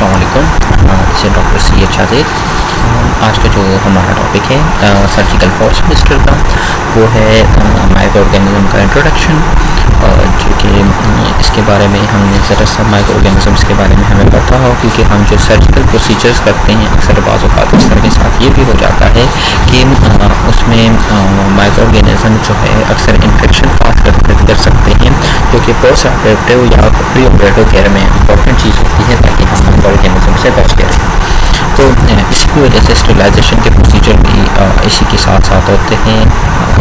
अस्सलाम वालेकुम। This is doctor C H. Adil. आज का जो हमारा टॉपिक है सर्जिकल फॉर सेमेस्टर का, वो है माइक्रो ऑर्गेनिज्म का इंट्रोडक्शन। जो कि इसके बारे में हमने ज़रा सा माइक्रो ऑर्गेनिज़म्स के बारे में हमें पता हो, क्योंकि हम जो सर्जिकल प्रोसीजर्स करते हैं अक्सर बाज़ औक़ात इस तरह के साथ ये भी हो जाता है कि उसमें माइक्रो ऑर्गेनिज़म जो है अक्सर इन्फेक्शन काज कर सकते हैं, जो कि पोस्ट ऑपरेटिव या प्री ऑपरेटिव केयर में इंपॉर्टेंट चीज़ होती है ताकि हम माइक्रो ऑर्गेनिज़म से बच के रहें। तो इसकी वजह से स्टेरिलाइजेशन के प्रोसीजर भी इसी के साथ साथ होते हैं।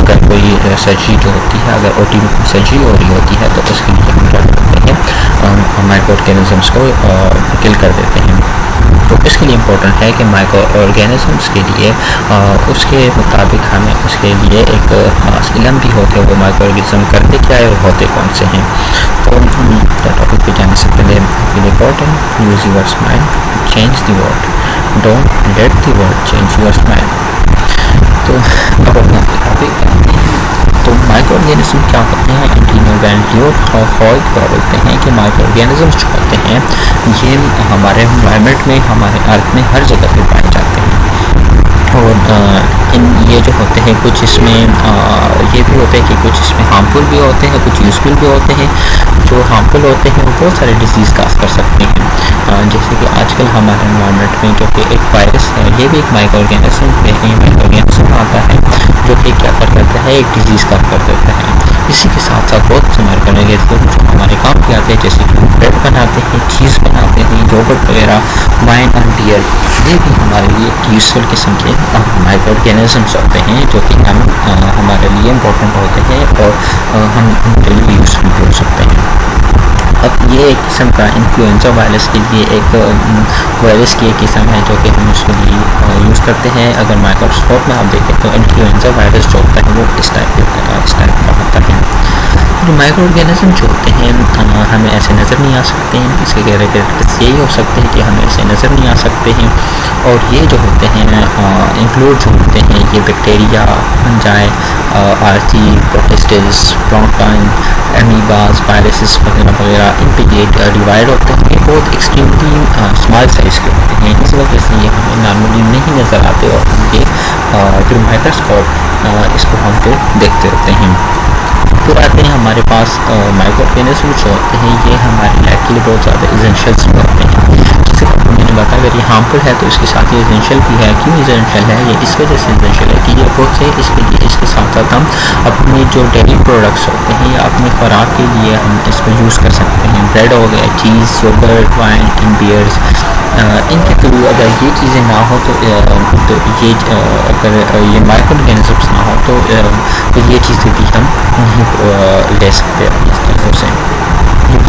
अगर कोई सर्जरी जो होती है, अगर ओटी सर्जरी हो रही होती है, तो उसके लिए हम क्या करते हैं, माइक्रो ऑर्गेनिज़म्स को किल कर देते हैं। तो इसके लिए इम्पोर्टेंट है कि माइक्रो ऑर्गेनिज़म्स के लिए उसके मुताबिक हमें उसके लिए एक खास इल्म भी होते हैं, वो माइक्रो ऑर्गेनिज़म करते क्या है और होते कौन से हैं। तो टॉपिक पे जाने से पहले important, use your smile, change the world, don't let the world change your smile. तो अब अपना टॉपिक, तो माइक्रो ऑर्गेनिज़म क्या होते हैं, बोलते हैं कि माइक्रो ऑर्गेनिज़म्स जो होते हैं ये हमारे एनवायरनमेंट में, हमारे अर्थ में हर जगह पे पाए जाते हैं। और ये जो होते हैं कुछ इसमें ये भी होते हैं कि कुछ इसमें हार्मफुल भी होते हैं, कुछ यूज़फुल भी होते हैं। जो हार्मफुल होते हैं वो बहुत सारे डिजीज़ काज कर सकते हैं। जैसे कि आजकल हमारे एनवायरनमेंट में जो कि एक वायरस है, ये भी एक माइक्रो ऑर्गेनिज़म आता है, जो कि क्या कर देता है, एक डिजीज़ काज कर देता है। इसी के साथ साथ बहुत से माइक्रो ऑर्गेनिज़म जो हमारे काम के आते हैं, जैसे कि ब्रेड बनाते हैं, चीज़ बनाते हैं, योगर्ट वगैरह, वाइन और बियर, ये भी हमारे लिए यूज़फुल किस्म के माइक्रो ऑर्गेनिज़म्स होते हैं, जो कि हमारे लिए इम्पोर्टेंट होते हैं और हम उनके लिए यूज़फुल भी हो सकते हैं। अब ये एक किस्म का इन्फ्लुएंजा वायरस के लिए एक वायरस की एक किस्म है, जो कि हम उसके लिए यूज़ करते हैं। अगर माइक्रोस्कोप में आप देखें तो इन्फ्लुएंजा वायरस जो होता है वो इस टाइप का होता है। जो माइक्रो ऑर्गेनिज़म जो होते हैं हमें ऐसे नज़र नहीं आ सकते हैं, इसके कैरेक्टर्स यही हो सकते हैं कि हमें ऐसे नज़र नहीं आ सकते हैं। और ये जो होते हैं इंक्लूड जो होते हैं, ये bacteria, fungi, archaea, protists, plankton, amoebas, viruses वगैरह वगैरह, इन पे ये डिवाइड होते हैं। ये बहुत एक्सट्रीमली स्मॉल साइज़ के होते हैं, इस वजह से ये हमें नॉर्मली नहीं नज़र आते और हम ये फिर माइक्रोस्कोप इसको हम फिर देखते रहते हैं। फिर आते हैं हमारे पास माइक्रो ऑर्गेनिज़म जो होते हैं, ये हमारे लाइफ के लिए बहुत ज़्यादा इसेंशियल्स होते हैं। जैसे कि मैंने बताया, अगर ये हार्मफुल है तो इसके साथ ये इसेंशियल भी है। क्यों इसेंशियल है? ये इस वजह से इसेंशियल है कि ये बहुत से इसके लिए इसके साथ साथ हम अपने जो डेयरी प्रोडक्ट्स होते हैं या अपनी खुराक के लिए हम इसको यूज़ कर सकते हैं। ब्रेड हो गया, चीज़, योगर्ट, वाइन एंड बियर्स, इनके थ्रू अगर ये चीज़ें ना हो तो ये अगर ये माइक्रो ऑर्गेनिज़म्स ना हो तो ये चीज़ें भी हम ले सकते हैं इस चीज़ों से।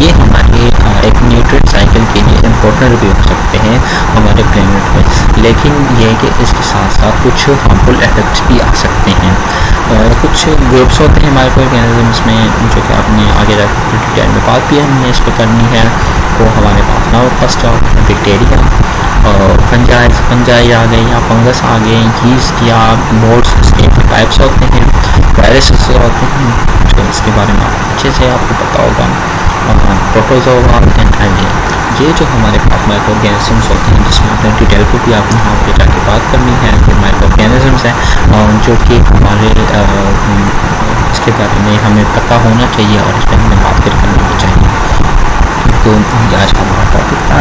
ये हमारे एक न्यूट्रिएंट साइकिल के लिए इम्पोर्टेंट भी हो सकते हैं हमारे प्लेनेट में, लेकिन ये है कि इसके साथ साथ कुछ हार्मफुल इफेक्ट्स भी आ सकते हैं। कुछ ग्रुप्स होते हैं माइक्रो ऑर्गेनिज़म्स में, जो कि आपने आगे जाकर डिटेल में बात भी हमने इस पर करनी है। वो हमारे पास ना फर्स्ट बैक्टीरिया, फंजाई आ गए या फंगस आ गए, यीस्ट या मोल्ड्स, इसके टाइप्स होते हैं, वायरसेस होते हैं, तो इसके बारे में अच्छे से आपको पता होगा। प्रोटोजोआ एंड एल्गे, ये जो हमारे पास माइक्रो ऑर्गेनिज़म्स होते हैं, जिसमें अपने डिटेल को भी आपने यहाँ पे जाके बात करनी है। जो माइक्रो ऑर्गेनिज़म्स हैं जो कि हमारे इसके बारे में हमें पता होना चाहिए और इस पर हमें बात करनी चाहिए। तो आज का हमारा टॉपिक था